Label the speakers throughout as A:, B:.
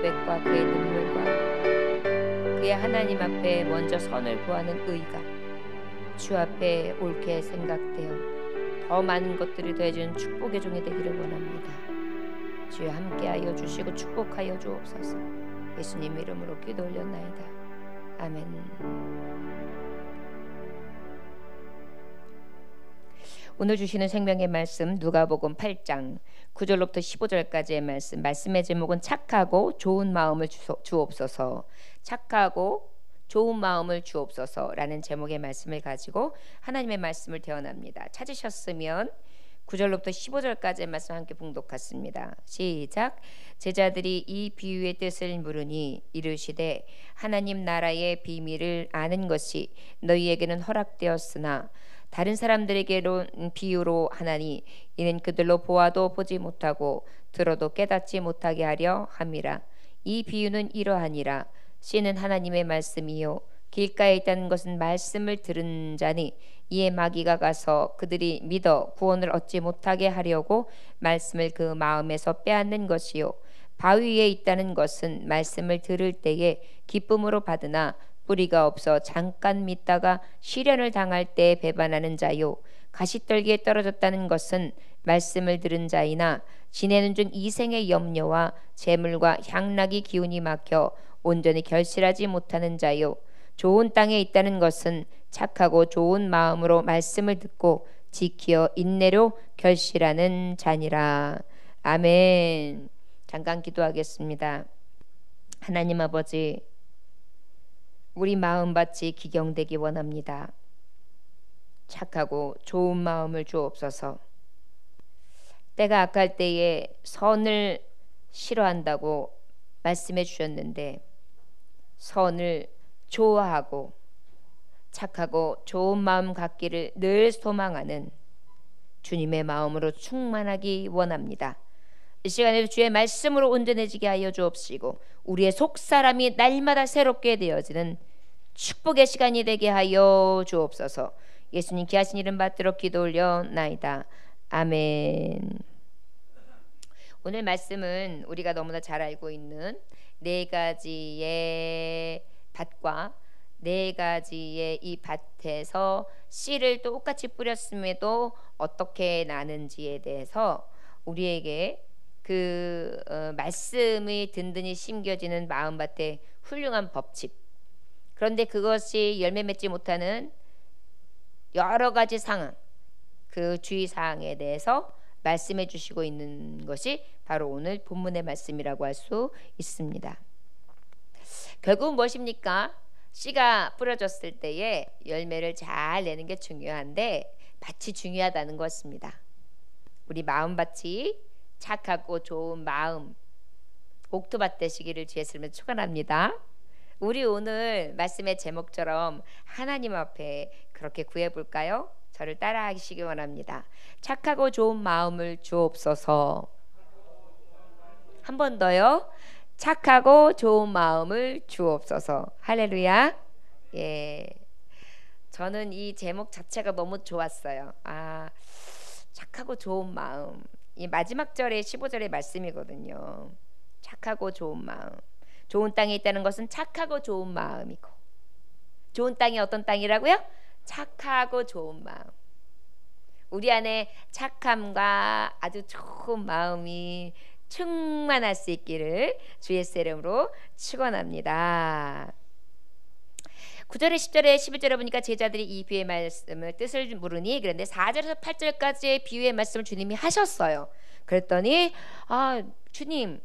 A: 고백과 그의 눈물과 그의 하나님 앞에 먼저 선을 구하는 의가 주 앞에 옳게 생각되어 더 많은 것들이 더해지는 축복의 종이 되기를 원합니다. 주여 함께하여 주시고 축복하여 주옵소서. 예수님 이름으로 기도 올렸나이다. 아멘. 오늘 주시는 생명의 말씀 누가복음 8장 9절로부터 15절까지의 말씀의 제목은 착하고 좋은 마음을 주옵소서. 착하고 좋은 마음을 주옵소서라는 제목의 말씀을 가지고 하나님의 말씀을 대언합니다. 찾으셨으면 9절로부터 15절까지의 말씀 함께 봉독하겠습니다. 시작. 제자들이 이 비유의 뜻을 물으니 이르시되 하나님 나라의 비밀을 아는 것이 너희에게는 허락되었으나 다른 사람들에게는 비유로 하나니 이는 그들로 보아도 보지 못하고 들어도 깨닫지 못하게 하려 함이라. 이 비유는 이러하니라. 씨는 하나님의 말씀이요 길가에 있다는 것은 말씀을 들은 자니 이에 마귀가 가서 그들이 믿어 구원을 얻지 못하게 하려고 말씀을 그 마음에서 빼앗는 것이요 바위에 있다는 것은 말씀을 들을 때에 기쁨으로 받으나 뿌리가 없어 잠깐 믿다가 시련을 당할 때 배반하는 자요 가시떨기에 떨어졌다는 것은 말씀을 들은 자이나 지내는 중 이생의 염려와 재물과 향락이 기운이 막혀 온전히 결실하지 못하는 자요 좋은 땅에 있다는 것은 착하고 좋은 마음으로 말씀을 듣고 지키어 인내로 결실하는 자니라. 아멘. 잠깐 기도하겠습니다. 하나님 아버지, 우리 마음밭이 기경되기 원합니다. 착하고 좋은 마음을 주옵소서. 때가 악할 때에 선을 싫어한다고 말씀해 주셨는데 선을 좋아하고 착하고 좋은 마음 갖기를 늘 소망하는 주님의 마음으로 충만하기 원합니다. 이 시간에도 주의 말씀으로 온전해지게 하여 주옵시고 우리의 속사람이 날마다 새롭게 되어지는 축복의 시간이 되게 하여 주옵소서. 예수님 귀하신 이름 받들어 기도 올려나이다. 아멘. 오늘 말씀은 우리가 너무나 잘 알고 있는 네 가지의 밭과 네 가지의 이 밭에서 씨를 똑같이 뿌렸음에도 어떻게 나는지에 대해서 우리에게 그 말씀이 든든히 심겨지는 마음밭의 훌륭한 법칙, 그런데 그것이 열매 맺지 못하는 여러 가지 상황, 그 주의사항에 대해서 말씀해 주시고 있는 것이 바로 오늘 본문의 말씀이라고 할 수 있습니다. 결국은 무엇입니까? 씨가 뿌려졌을 때에 열매를 잘 내는 게 중요한데 밭이 중요하다는 것입니다. 우리 마음밭이 착하고 좋은 마음 옥토밭 되시기를 주의 이름으로 축원합니다. 우리 오늘 말씀의 제목처럼 하나님 앞에 그렇게 구해볼까요? 저를 따라하시기 원합니다. 착하고 좋은 마음을 주옵소서. 한 번 더요. 착하고 좋은 마음을 주옵소서. 할렐루야. 예, 저는 이 제목 자체가 너무 좋았어요. 착하고 좋은 마음. 이 마지막 절에 15절의 말씀이거든요. 착하고 좋은 마음. 좋은 땅에 있다는 것은 착하고 좋은 마음이고, 좋은 땅이 어떤 땅이라고요? 착하고 좋은 마음. 우리 안에 착함과 아주 좋은 마음이 충만할 수 있기를 주의 이름으로 축원합니다. 9절에 10절에 11절에 보니까 제자들이 이 비유의 말씀을 뜻을 물으니, 그런데 4절에서 8절까지의 비유의 말씀을 주님이 하셨어요. 그랬더니 주님,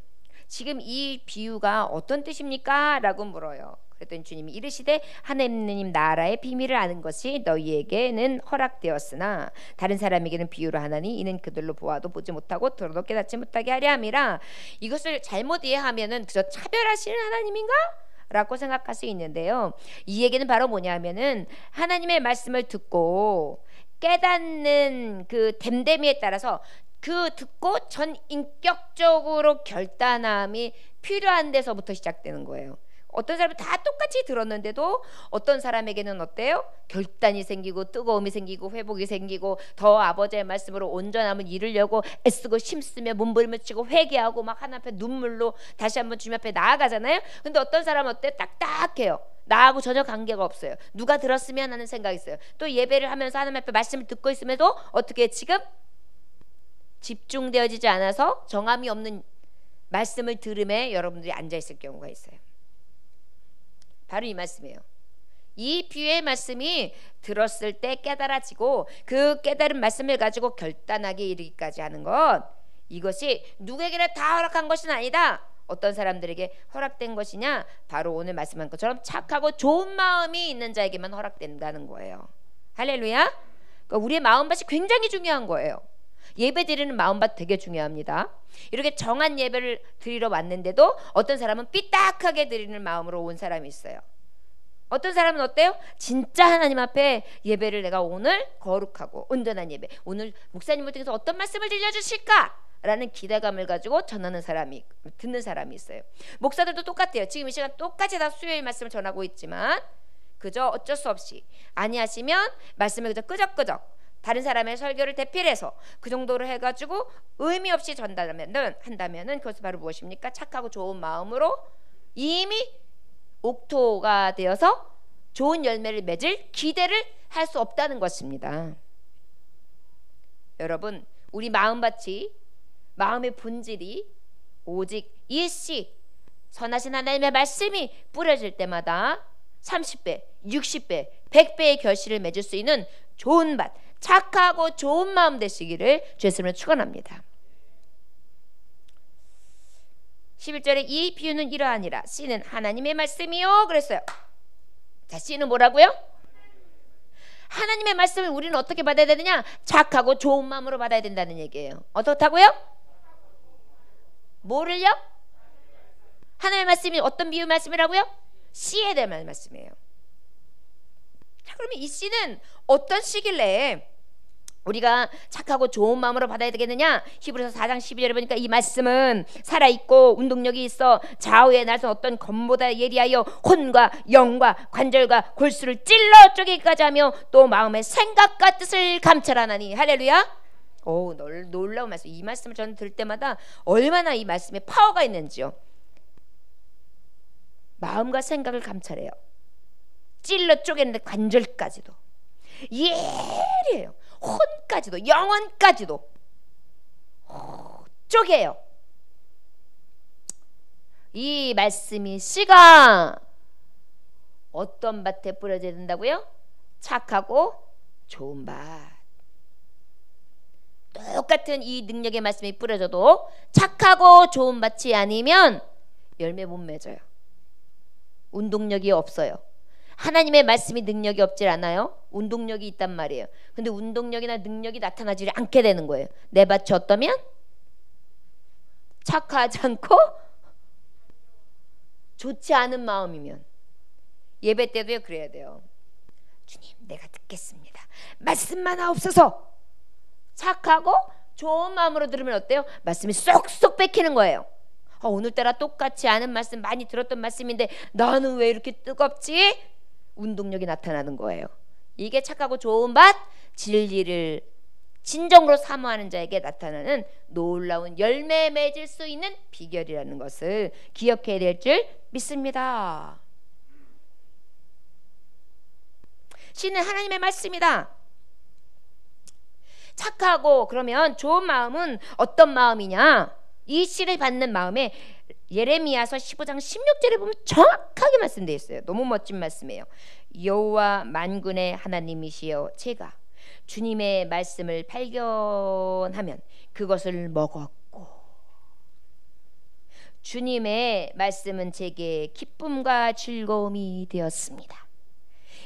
A: 지금 이 비유가 어떤 뜻입니까? 라고 물어요. 그랬더니 주님이 이르시되 하나님 나라의 비밀을 아는 것이 너희에게는 허락되었으나 다른 사람에게는 비유로 하나니 이는 그들로 보아도 보지 못하고 들어도 깨닫지 못하게 하려 함이라. 이것을 잘못 이해하면은 그저 차별하시는 하나님인가? 라고 생각할 수 있는데요, 이 얘기는 바로 뭐냐면은 하나님의 말씀을 듣고 깨닫는 그 됨됨이에 따라서 그 듣고 전 인격적으로 결단함이 필요한 데서부터 시작되는 거예요. 어떤 사람은 다 똑같이 들었는데도 어떤 사람에게는 어때요? 결단이 생기고 뜨거움이 생기고 회복이 생기고 더 아버지의 말씀으로 온전함을 이루려고 애쓰고 힘쓰며 몸부림치고 회개하고 막 하나님 앞에 눈물로 다시 한번 주님 앞에 나아가잖아요. 근데 어떤 사람은 어때? 딱딱해요. 나하고 전혀 관계가 없어요. 누가 들었으면 하는 생각이 있어요. 또 예배를 하면서 하나님 앞에 말씀을 듣고 있음에도 어떻게 지금 집중되어지지 않아서 정함이 없는 말씀을 들음에 여러분들이 앉아있을 경우가 있어요. 바로 이 말씀이에요. 이 비유의 말씀이 들었을 때 깨달아지고 그 깨달은 말씀을 가지고 결단하게 이르기까지 하는 것, 이것이 누구에게나 다 허락한 것은 아니다. 어떤 사람들에게 허락된 것이냐? 바로 오늘 말씀한 것처럼 착하고 좋은 마음이 있는 자에게만 허락된다는 거예요. 할렐루야. 그러니까 우리의 마음밭이 굉장히 중요한 거예요. 예배 드리는 마음밭 되게 중요합니다. 이렇게 정한 예배를 드리러 왔는데도 어떤 사람은 삐딱하게 드리는 마음으로 온 사람이 있어요. 어떤 사람은 어때요? 진짜 하나님 앞에 예배를 내가 오늘 거룩하고 온전한 예배, 오늘 목사님을 통해서 어떤 말씀을 들려주실까? 라는 기대감을 가지고 전하는 사람이, 듣는 사람이 있어요. 목사들도 똑같아요. 지금 이 시간 똑같이 다 수요일 말씀을 전하고 있지만 그저 어쩔 수 없이 아니하시면 말씀을 그저 끄적끄적 다른 사람의 설교를 대필해서 그 정도로 해가지고 의미 없이 한다면은 그것이 바로 무엇입니까? 착하고 좋은 마음으로 이미 옥토가 되어서 좋은 열매를 맺을 기대를 할 수 없다는 것입니다. 여러분, 우리 마음밭이, 마음의 본질이 오직 일시 선하신 하나님의 말씀이 뿌려질 때마다 30배, 60배, 100배의 결실을 맺을 수 있는 좋은 밭, 착하고 좋은 마음 되시기를 주 예수님으로 축원합니다. 11절에 이 비유는 이러하니라. 씨는 하나님의 말씀이요 그랬어요. 자, 씨는 뭐라고요? 하나님의 말씀을 우리는 어떻게 받아야 되느냐? 착하고 좋은 마음으로 받아야 된다는 얘기예요. 어떻다고요? 뭐를요? 하나님의 말씀이 어떤 비유 말씀이라고요? 씨에 대한 말씀이에요. 자, 그러면 이 씨는 어떤 씨길래 우리가 착하고 좋은 마음으로 받아야 되겠느냐? 히브리서 4장 12절에 보니까 이 말씀은 살아있고 운동력이 있어 좌우의 날선 어떤 검보다 예리하여 혼과 영과 관절과 골수를 찔러 쪼개기까지 하며 또 마음의 생각과 뜻을 감찰하나니. 할렐루야. 오, 놀라운 말씀. 이 말씀을 저는 들을 때마다 얼마나 이 말씀에 파워가 있는지요. 마음과 생각을 감찰해요. 찔러 쪼개는데 관절까지도 예리해요. 혼까지도, 영혼까지도 쪼개요. 이 말씀이 씨가 어떤 밭에 뿌려져야 된다고요? 착하고 좋은 밭. 똑같은 이 능력의 말씀이 뿌려져도 착하고 좋은 밭이 아니면 열매 못 맺어요. 운동력이 없어요. 하나님의 말씀이 능력이 없질 않아요. 운동력이 있단 말이에요. 근데 운동력이나 능력이 나타나지 않게 되는 거예요. 내 밭이 어떠면? 착하지 않고 좋지 않은 마음이면. 예배 때도요 그래야 돼요. 주님, 내가 듣겠습니다. 말씀만 하옵소서. 착하고 좋은 마음으로 들으면 어때요? 말씀이 쏙쏙 뺏기는 거예요. 오늘따라 똑같지 않은 말씀, 많이 들었던 말씀인데 나는 왜 이렇게 뜨겁지? 운동력이 나타나는 거예요. 이게 착하고 좋은 밭, 진리를 진정으로 사모하는 자에게 나타나는 놀라운 열매 맺을 수 있는 비결이라는 것을 기억해야 될 줄 믿습니다. 씨는 하나님의 말씀이다. 착하고 그러면 좋은 마음은 어떤 마음이냐? 이 씨를 받는 마음에 예레미야서 15장 16절에 보면 정확하게 말씀되어 있어요. 너무 멋진 말씀이에요. 여호와 만군의 하나님이시여 제가 주님의 말씀을 발견하면 그것을 먹었고 주님의 말씀은 제게 기쁨과 즐거움이 되었습니다.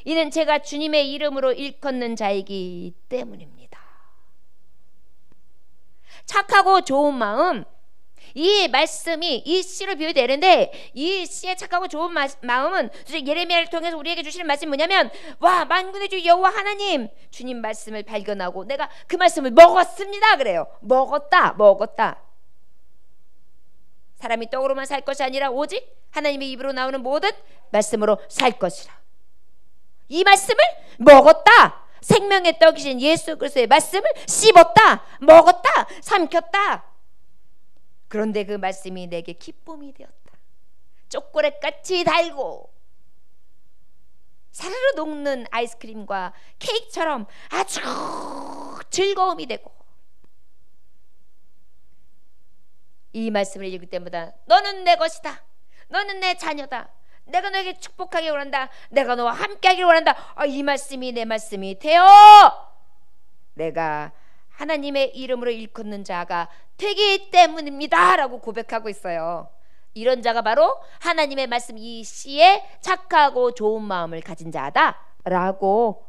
A: 이는 제가 주님의 이름으로 일컫는 자이기 때문입니다. 착하고 좋은 마음, 이 말씀이 이 씨로 비유되는데 이 씨의 착하고 좋은 마음은 예레미야를 통해서 우리에게 주시는 말씀이 뭐냐면, 와, 만군의 주 여호와 하나님 주님 말씀을 발견하고 내가 그 말씀을 먹었습니다 그래요. 먹었다. 사람이 떡으로만 살 것이 아니라 오직 하나님의 입으로 나오는 모든 말씀으로 살 것이라. 이 말씀을 먹었다. 생명의 떡이신 예수 그리스도의 말씀을 씹었다, 먹었다, 삼켰다. 그런데 그 말씀이 내게 기쁨이 되었다. 초콜릿같이 달고 사르르 녹는 아이스크림과 케이크처럼 아주 즐거움이 되고, 이 말씀을 읽을 때마다 너는 내 것이다, 너는 내 자녀다, 내가 너에게 축복하기 원한다, 내가 너와 함께하기를 원한다. 이 말씀이 내 말씀이 되어 내가 하나님의 이름으로 일컫는 자가 되기 때문입니다 라고 고백하고 있어요. 이런 자가 바로 하나님의 말씀 이 시에 착하고 좋은 마음을 가진 자다 라고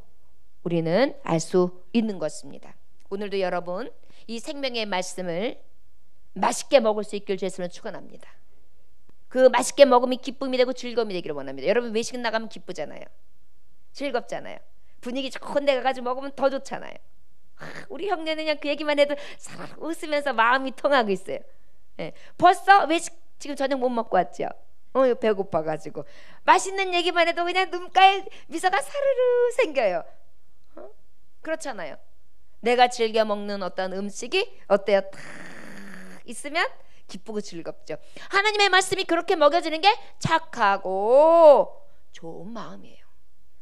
A: 우리는 알 수 있는 것입니다. 오늘도 여러분 이 생명의 말씀을 맛있게 먹을 수 있길 주님으로 축원합니다. 그 맛있게 먹으면 기쁨이 되고 즐거움이 되기를 원합니다. 여러분 외식 나가면 기쁘잖아요. 즐겁잖아요. 분위기 좋은 데 가가지고 먹으면 더 좋잖아요. 우리 형제는 그냥 그 얘기만 해도 사르르 웃으면서 마음이 통하고 있어요. 네. 벌써 외식 지금 저녁 못 먹고 왔죠. 배고파가지고 맛있는 얘기만 해도 그냥 눈가에 미소가 사르르 생겨요. 그렇잖아요. 내가 즐겨 먹는 어떤 음식이 어때요? 탁 있으면 기쁘고 즐겁죠. 하나님의 말씀이 그렇게 먹여지는 게 착하고 좋은 마음이에요.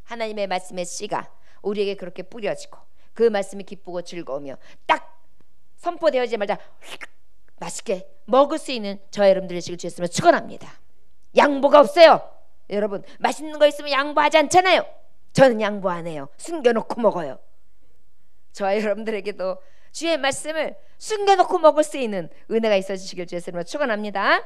A: 하나님의 말씀의 씨가 우리에게 그렇게 뿌려지고 그 말씀이 기쁘고 즐거우며 딱 선포되어지자마자 맛있게 먹을 수 있는 저와 여러분들 되시길 주였으면 축원합니다. 양보가 없어요. 여러분 맛있는 거 있으면 양보하지 않잖아요. 저는 양보 안 해요. 숨겨놓고 먹어요. 저와 여러분들에게도 주의 말씀을 숨겨놓고 먹을 수 있는 은혜가 있어지시길 주였으면 축원합니다.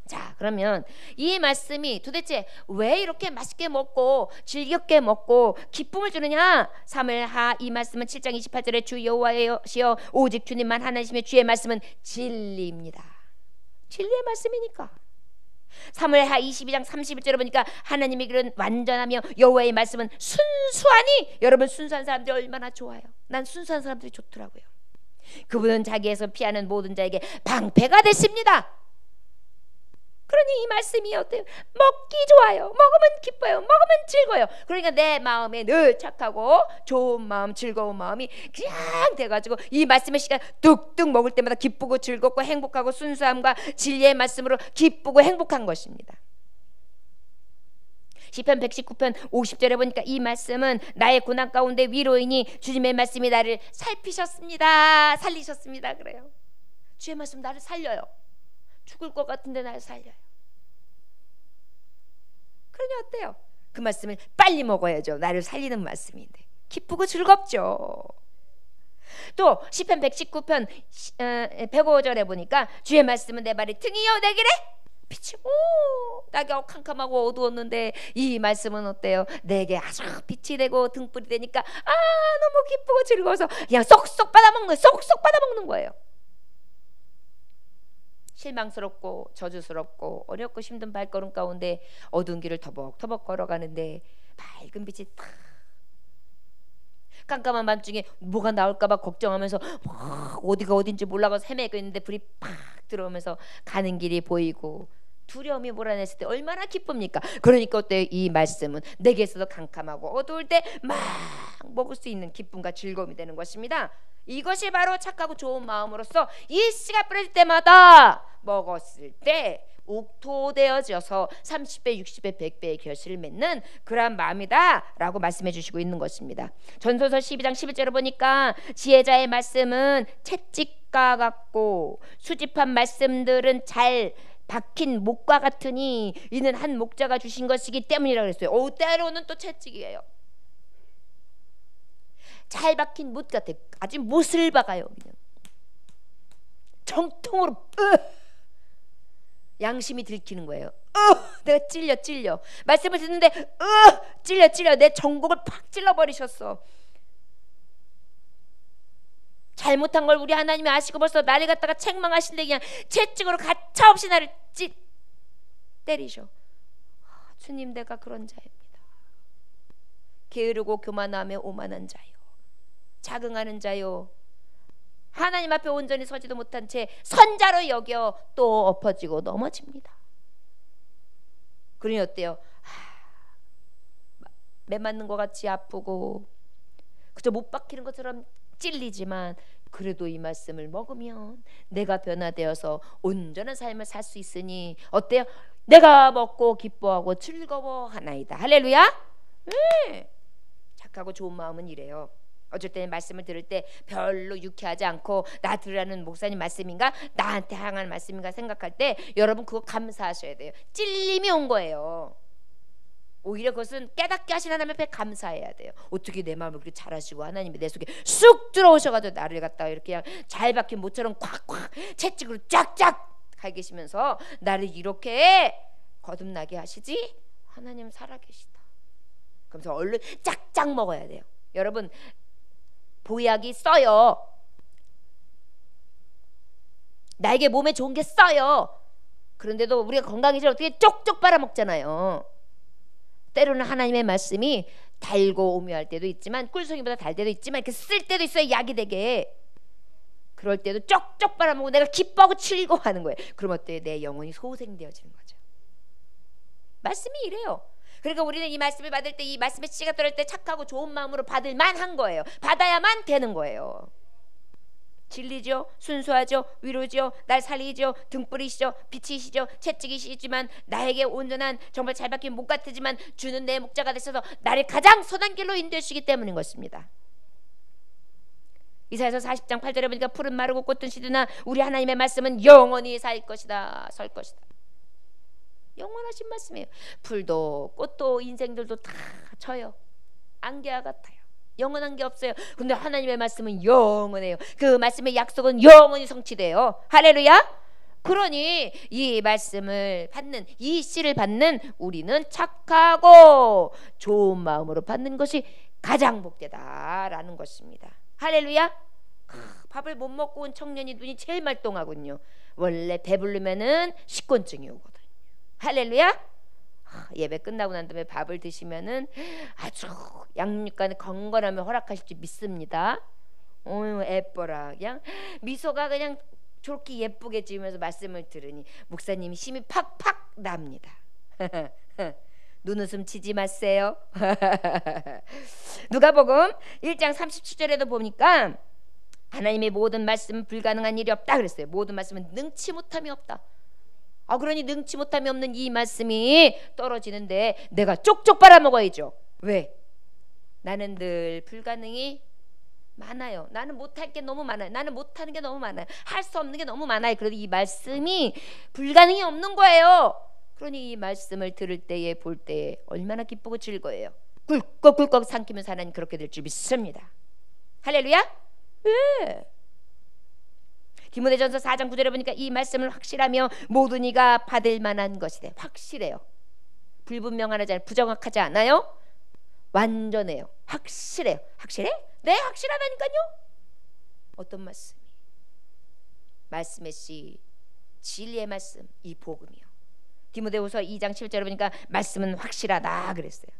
A: 자, 그러면 이 말씀이 도대체 왜 이렇게 맛있게 먹고 즐겁게 먹고 기쁨을 주느냐? 사무엘하 이 말씀은 7장 28절에 주 여호와시여 오직 주님만 하나님의 주의 말씀은 진리입니다. 진리의 말씀이니까. 사무엘하 22장 31절에 보니까 하나님의 길은 완전하며 여호와의 말씀은 순수하니, 여러분 순수한 사람들이 얼마나 좋아요. 난 순수한 사람들이 좋더라고요. 그분은 자기에서 피하는 모든 자에게 방패가 되십니다. 그러니 이 말씀이 어때요? 먹기 좋아요. 먹으면 기뻐요. 먹으면 즐거워요. 그러니까 내 마음에 늘 착하고 좋은 마음, 즐거운 마음이 그냥 돼가지고 이 말씀의 시간 뚝뚝 먹을 때마다 기쁘고 즐겁고 행복하고 순수함과 진리의 말씀으로 기쁘고 행복한 것입니다. 시편 119편 50절에 보니까 이 말씀은 나의 고난 가운데 위로이니 주님의 말씀이 나를 살피셨습니다. 살리셨습니다. 그래요. 주의 말씀 나를 살려요. 죽을 것 같은데 나를 살려요. 그러니 어때요? 그 말씀을 빨리 먹어야죠. 나를 살리는 말씀인데 기쁘고 즐겁죠. 또 시편 119편 105절에 보니까 주의 말씀은 내 발이 등이요 내 길에 빛이, 나가 캄캄하고 어두웠는데 이 말씀은 어때요? 내게 아주 빛이 되고 등불이 되니까 너무 기쁘고 즐거워서 그냥 쏙쏙 받아먹는 거예요. 실망스럽고 저주스럽고 어렵고 힘든 발걸음 가운데 어두운 길을 터벅터벅 걸어가는데 밝은 빛이 탁, 깜깜한 밤중에 뭐가 나올까봐 걱정하면서 어디가 어딘지 몰라가서 헤매고 있는데 불이 팍 들어오면서 가는 길이 보이고 두려움이 몰아냈을 때 얼마나 기쁩니까? 그러니까 어때요? 이 말씀은 내게서도 캄캄하고 어두울 때 막 먹을 수 있는 기쁨과 즐거움이 되는 것입니다. 이것이 바로 착하고 좋은 마음으로서 이 씨가 뿌려질 때마다 먹었을 때 옥토되어져서 30배, 60배, 100배의 결실을 맺는 그러한 마음이다 라고 말씀해 주시고 있는 것입니다. 전소서 12장 11절을 보니까 지혜자의 말씀은 채찍과 같고 수집한 말씀들은 잘 박힌 목과 같으니 이는 한 목자가 주신 것이기 때문이라고 그랬어요. 때로는 또 채찍이에요. 잘 박힌 못 같아. 아주 못을 박아요. 그냥 정통으로 양심이 들키는 거예요. 내가 찔려 말씀을 듣는데 찔려 내 전곡을 팍 찔러버리셨어. 잘못한 걸 우리 하나님이 아시고 벌써 나를 갖다가 책망하신데 그냥 채찍으로 가차없이 나를 때리셔. 주님, 내가 그런 자입니다. 게으르고 교만하며 오만한 자요, 자긍하는 자요, 하나님 앞에 온전히 서지도 못한 채 선자로 여겨 또 엎어지고 넘어집니다. 그러니 어때요? 매 맞는 것 같이 아프고 그저 못 박히는 것처럼 찔리지만 그래도 이 말씀을 먹으면 내가 변화되어서 온전한 삶을 살 수 있으니 어때요? 내가 먹고 기뻐하고 즐거워하나이다. 할렐루야. 네. 착하고 좋은 마음은 이래요. 어쩔 때는 말씀을 들을 때 별로 유쾌하지 않고 나 들으라는 목사님 말씀인가 나한테 향한 말씀인가 생각할 때 여러분 그거 감사하셔야 돼요. 찔림이 온 거예요. 오히려 그것은 깨닫게 하신 하나님 앞에 감사해야 돼요. 어떻게 내 마음을 그렇게 잘하시고 하나님이 내 속에 쑥 들어오셔가지고 나를 갖다가 이렇게 그냥 잘 박힌 모처럼 콱콱 채찍으로 쫙쫙 갈기시면서 나를 이렇게 거듭나게 하시지? 하나님 살아계시다. 그러면서 얼른 쫙쫙 먹어야 돼요. 여러분 보약이 써요. 나에게 몸에 좋은 게 써요. 그런데도 우리가 건강해지려 어떻게 쪽쪽 빨아먹잖아요. 때로는 하나님의 말씀이 달고 오묘할 때도 있지만 꿀송이보다 달 때도 있지만 이렇게 쓸 때도 있어요. 약이 되게. 그럴 때도 쪽쪽 빨아먹고 내가 기뻐하고 즐거워하는 거예요. 그럼 어때요? 내 영혼이 소생되어지는 거죠. 말씀이 이래요. 그러니까 우리는 이 말씀을 받을 때 이 말씀의 씨가 들어올 때 착하고 좋은 마음으로 받을 만한 거예요. 받아야만 되는 거예요. 진리죠, 순수하죠, 위로죠, 날 살리죠, 등불이시죠, 빛이시죠, 채찍이시지만 나에게 온전한 정말 잘 박힌 목 같으지만 주는 내 목자가 되셔서 나를 가장 선한 길로 인도해주시기 때문인 것입니다. 이사야서 40장 8절에 보니까 푸른 마르고 꽃은 시드나 우리 하나님의 말씀은 영원히 살 것이다, 설 것이다. 영원하신 말씀이에요. 풀도 꽃도 인생들도 다 져요. 안개와 같아요. 영원한 게 없어요. 근데 하나님의 말씀은 영원해요. 그 말씀의 약속은 영원히 성취돼요. 할렐루야. 그러니 이 말씀을 받는, 이 씨를 받는 우리는 착하고 좋은 마음으로 받는 것이 가장 복되다라는 것입니다. 할렐루야. 밥을 못 먹고 온 청년이 눈이 제일 말똥하군요. 원래 배부르면은 식곤증이 오거든요. 할렐루야. 예배 끝나고 난 다음에 밥을 드시면은 아주 양육간에 건강함을 허락하실 줄 믿습니다. 예뻐라. 그냥 미소가 그냥 저렇게 예쁘게 지으면서 말씀을 들으니 목사님이 힘이 팍팍 납니다. 눈웃음 치지 마세요. 누가복음 1장 37절에도 보니까 하나님의 모든 말씀은 불가능한 일이 없다 그랬어요. 모든 말씀은 능치 못함이 없다. 그러니 능치 못함이 없는 이 말씀이 떨어지는데 내가 쪽쪽 빨아먹어야죠. 왜? 나는 늘 불가능이 많아요. 나는 못할 게 너무 많아요. 나는 못하는 게 너무 많아요. 할 수 없는 게 너무 많아요. 그래도 이 말씀이 불가능이 없는 거예요. 그러니 이 말씀을 들을 때에 볼 때에 얼마나 기쁘고 즐거워요. 꿀꺽꿀꺽 삼키면서 하나님 그렇게 될 줄 믿습니다. 할렐루야. 네. 디모데전서 4장 9절에 보니까 이 말씀을 확실하며 모든 이가 받을 만한 것이래. 확실해요. 불분명하지 부정확하지 않아요. 완전해요. 확실해요. 확실해? 네, 확실하다니까요. 어떤 말씀이? 말씀의 씨, 진리의 말씀, 이 복음이요. 디모데후서 2장 7절에 보니까 말씀은 확실하다 그랬어요.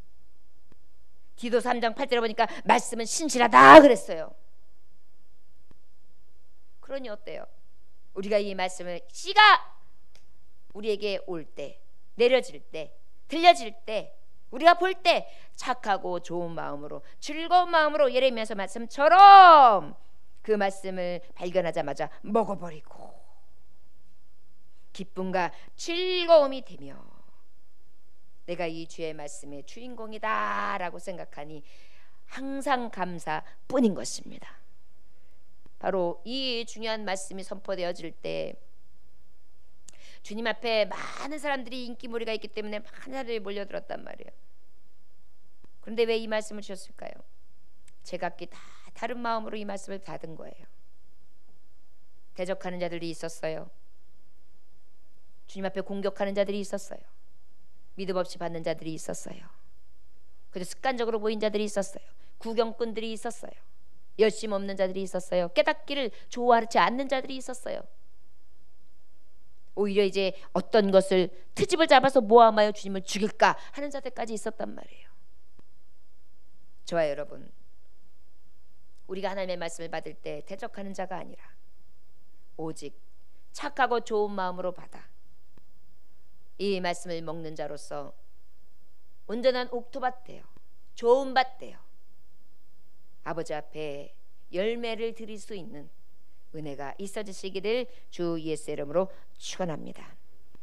A: 디도 3장 8절에 보니까 말씀은 신실하다 그랬어요. 그러니 어때요? 우리가 이 말씀을 씨가 우리에게 올 때, 내려질 때, 들려질 때, 우리가 볼 때 착하고 좋은 마음으로, 즐거운 마음으로 예레미야서 말씀처럼 그 말씀을 발견하자마자 먹어버리고 기쁨과 즐거움이 되며 내가 이 주의 말씀의 주인공이다 라고 생각하니 항상 감사뿐인 것입니다. 바로 이 중요한 말씀이 선포되어질 때 주님 앞에 많은 사람들이 인기몰이가 있기 때문에 많은 사람들이 몰려들었단 말이에요. 그런데 왜 이 말씀을 주셨을까요? 제각기 다 다른 마음으로 이 말씀을 받은 거예요. 대적하는 자들이 있었어요. 주님 앞에 공격하는 자들이 있었어요. 믿음 없이 받는 자들이 있었어요. 그래서 습관적으로 보인 자들이 있었어요. 구경꾼들이 있었어요. 열심 없는 자들이 있었어요. 깨닫기를 좋아하지 않는 자들이 있었어요. 오히려 이제 어떤 것을 트집을 잡아서 모함하여 주님을 죽일까 하는 자들까지 있었단 말이에요. 저와 여러분, 우리가 하나님의 말씀을 받을 때 대적하는 자가 아니라 오직 착하고 좋은 마음으로 받아 이 말씀을 먹는 자로서 온전한 옥토밭대요. 좋은 밭대요. 아버지 앞에 열매를 드릴 수 있는 은혜가 있어지시기를 주 예수의 이름으로 축원합니다.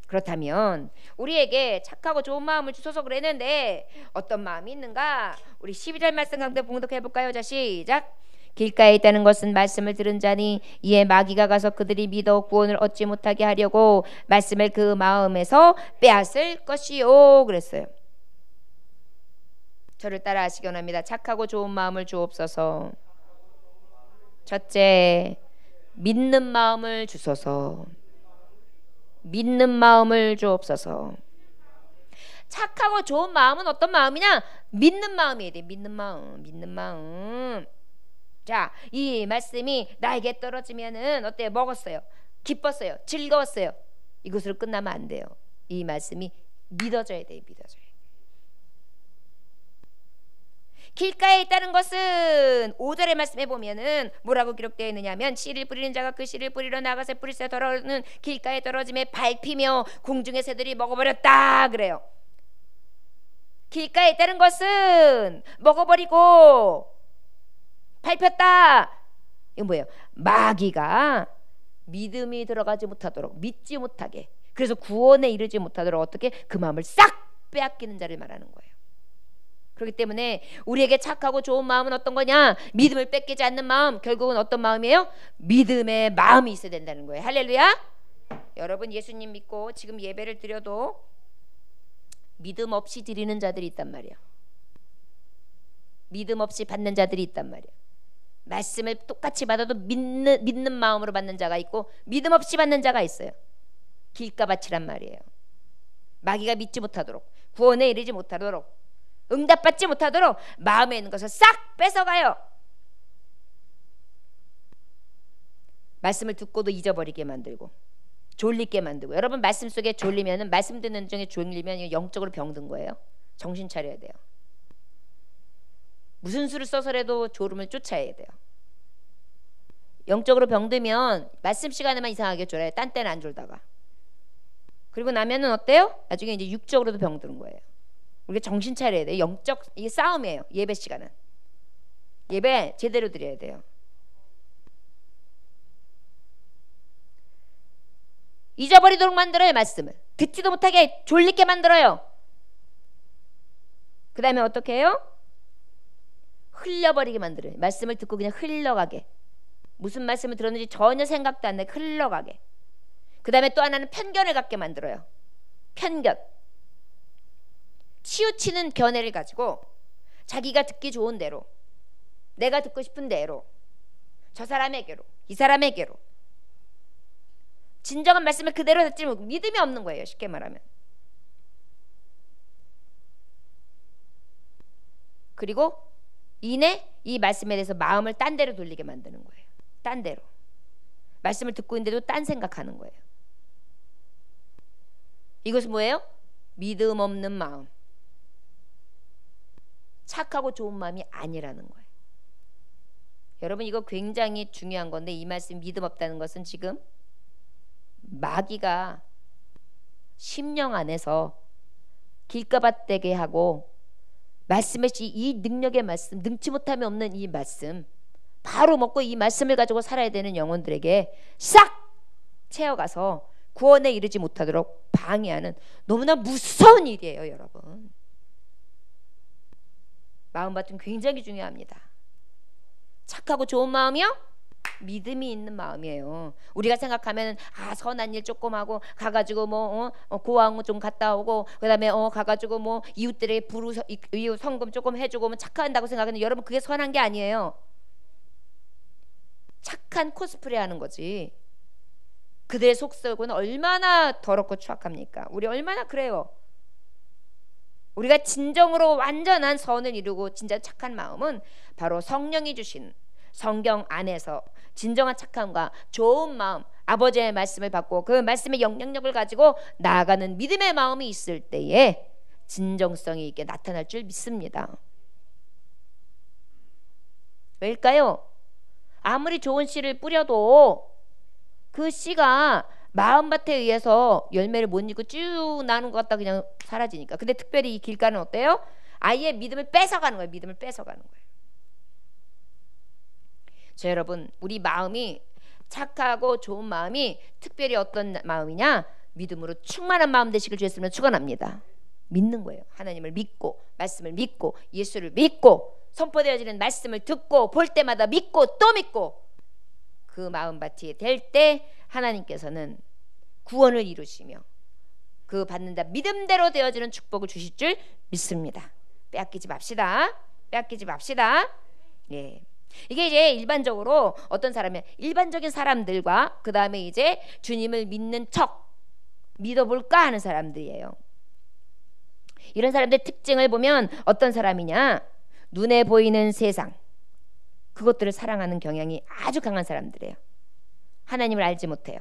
A: 그렇다면 우리에게 착하고 좋은 마음을 주소서 그랬는데 어떤 마음이 있는가? 우리 12절 말씀 강도 봉독해 볼까요? 자, 시작. 길가에 있다는 것은 말씀을 들은 자니 이에 마귀가 가서 그들이 믿어 구원을 얻지 못하게 하려고 말씀을 그 마음에서 빼앗을 것이요 그랬어요. 저를 따라 하시기 원합니다. 착하고 좋은 마음을 주옵소서. 첫째, 믿는 마음을 주소서. 믿는 마음을 주옵소서. 착하고 좋은 마음은 어떤 마음이냐? 믿는 마음이어야 돼. 믿는 마음, 믿는 마음. 자, 이 말씀이 나에게 떨어지면은 어때요? 먹었어요. 기뻤어요. 즐거웠어요. 이것으로 끝나면 안 돼요. 이 말씀이 믿어져야 돼요. 믿어져야 돼. 길가에 있다는 것은 5절의 말씀에 보면은 뭐라고 기록되어 있느냐면 씨를 뿌리는 자가 그 씨를 뿌리러 나가서 뿌리새 떨어지는 길가에 떨어짐에 밟히며 공중의 새들이 먹어버렸다 그래요. 길가에 있다는 것은 먹어버리고 밟혔다. 이거 뭐예요? 마귀가 믿음이 들어가지 못하도록, 믿지 못하게, 그래서 구원에 이르지 못하도록 어떻게 그 마음을 싹 빼앗기는 자를 말하는 거예요. 그렇기 때문에 우리에게 착하고 좋은 마음은 어떤 거냐? 믿음을 뺏기지 않는 마음. 결국은 어떤 마음이에요? 믿음의 마음이 있어야 된다는 거예요. 할렐루야. 여러분, 예수님 믿고 지금 예배를 드려도 믿음 없이 드리는 자들이 있단 말이야. 믿음 없이 받는 자들이 있단 말이야. 말씀을 똑같이 받아도 믿는 마음으로 받는 자가 있고 믿음 없이 받는 자가 있어요. 길가밭이란 말이에요. 마귀가 믿지 못하도록, 구원에 이르지 못하도록, 응답받지 못하도록 마음에 있는 것을 싹 뺏어가요. 말씀을 듣고도 잊어버리게 만들고 졸리게 만들고. 여러분, 말씀 속에 졸리면은, 말씀 듣는 중에 졸리면 영적으로 병든 거예요. 정신 차려야 돼요. 무슨 수를 써서라도 졸음을 쫓아야 돼요. 영적으로 병들면 말씀 시간에만 이상하게 졸아요. 딴 때는 안 졸다가. 그리고 나면은 어때요? 나중에 이제 육적으로도 병드는 거예요. 우리가 정신 차려야 돼요. 영적, 이게 싸움이에요. 예배 시간은. 예배 제대로 드려야 돼요. 잊어버리도록 만들어요. 말씀을 듣지도 못하게 졸리게 만들어요. 그 다음에 어떻게 해요? 흘려버리게 만들어요. 말씀을 듣고 그냥 흘러가게, 무슨 말씀을 들었는지 전혀 생각도 안 나게 흘러가게. 그 다음에 또 하나는 편견을 갖게 만들어요. 편견, 치우치는 견해를 가지고 자기가 듣기 좋은 대로, 내가 듣고 싶은 대로, 저 사람에게로, 이 사람에게로, 진정한 말씀을 그대로 듣지 못하고 믿음이 없는 거예요. 쉽게 말하면. 그리고 이내 이 말씀에 대해서 마음을 딴 데로 돌리게 만드는 거예요. 딴 데로. 말씀을 듣고 있는데도 딴 생각하는 거예요. 이것은 뭐예요? 믿음 없는 마음, 착하고 좋은 마음이 아니라는 거예요. 여러분, 이거 굉장히 중요한 건데, 이 말씀 믿음 없다는 것은 지금 마귀가 심령 안에서 길가밭 되게 하고, 말씀의 이 능력의 말씀, 능치 못함이 없는 이 말씀, 바로 먹고 이 말씀을 가지고 살아야 되는 영혼들에게 싹 채워가서 구원에 이르지 못하도록 방해하는 너무나 무서운 일이에요. 여러분, 마음밭은 굉장히 중요합니다. 착하고 좋은 마음이요? 믿음이 있는 마음이에요. 우리가 생각하면 선한 일 조금 하고 가가지고 고아원 좀 갔다 오고, 그 다음에 가가지고 이웃들에게 이웃 성금 조금 해주고 착한다고 생각하는데, 여러분, 그게 선한 게 아니에요. 착한 코스프레 하는 거지. 그들의 속썩은 얼마나 더럽고 추악합니까? 우리 얼마나 그래요. 우리가 진정으로 완전한 선을 이루고 진짜 착한 마음은 바로 성령이 주신 성경 안에서 진정한 착함과 좋은 마음, 아버지의 말씀을 받고 그 말씀의 영향력을 가지고 나아가는 믿음의 마음이 있을 때에 진정성이 있게 나타날 줄 믿습니다. 왜일까요? 아무리 좋은 씨를 뿌려도 그 씨가 마음밭에 의해서 열매를 못 잇고 쭉 나는 것 같다 그냥 사라지니까. 근데 특별히 이 길가는 어때요? 아예 믿음을 뺏어가는 거예요. 믿음을 뺏어가는 거예요. 자, 여러분, 우리 마음이 착하고 좋은 마음이 특별히 어떤 마음이냐? 믿음으로 충만한 마음 되시길 주 예수님으로 축원합니다. 믿는 거예요. 하나님을 믿고, 말씀을 믿고, 예수를 믿고, 선포되어지는 말씀을 듣고, 볼 때마다 믿고 또 믿고, 그 마음밭이 될 때 하나님께서는 구원을 이루시며 그 받는다 믿음대로 되어지는 축복을 주실 줄 믿습니다. 빼앗기지 맙시다. 빼앗기지 맙시다. 예. 이게 이제 일반적으로 어떤 사람이야? 일반적인 사람들과 그 다음에 이제 주님을 믿는 척 믿어볼까 하는 사람들이에요. 이런 사람들 특징을 보면 어떤 사람이냐? 눈에 보이는 세상, 그것들을 사랑하는 경향이 아주 강한 사람들이에요. 하나님을 알지 못해요.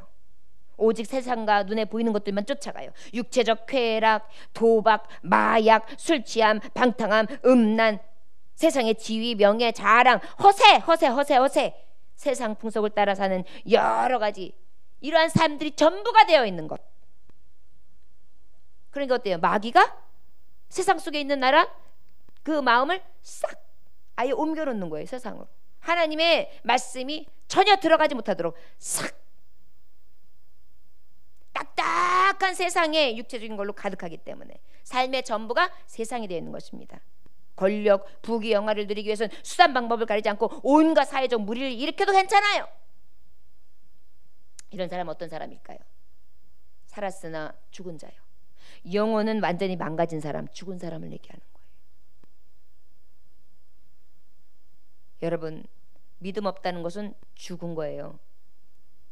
A: 오직 세상과 눈에 보이는 것들만 쫓아가요. 육체적 쾌락, 도박, 마약, 술 취함, 방탕함, 음란, 세상의 지위, 명예, 자랑, 허세, 세상 풍속을 따라 사는 여러 가지 이러한 삶들이 전부가 되어 있는 것. 그러니까 어때요? 마귀가 세상 속에 있는 나라 그 마음을 싹 아예 옮겨놓는 거예요. 세상으로. 하나님의 말씀이 전혀 들어가지 못하도록 싹 딱딱한 세상에 육체적인 걸로 가득하기 때문에 삶의 전부가 세상이 되어 있는 것입니다. 권력, 부귀, 영화를 누리기 위해서는 수단 방법을 가리지 않고 온갖 사회적 무리를 일으켜도 괜찮아요. 이런 사람은 어떤 사람일까요? 살았으나 죽은 자요. 영혼은 완전히 망가진 사람, 죽은 사람을 얘기하는 거예요. 여러분, 믿음 없다는 것은 죽은 거예요.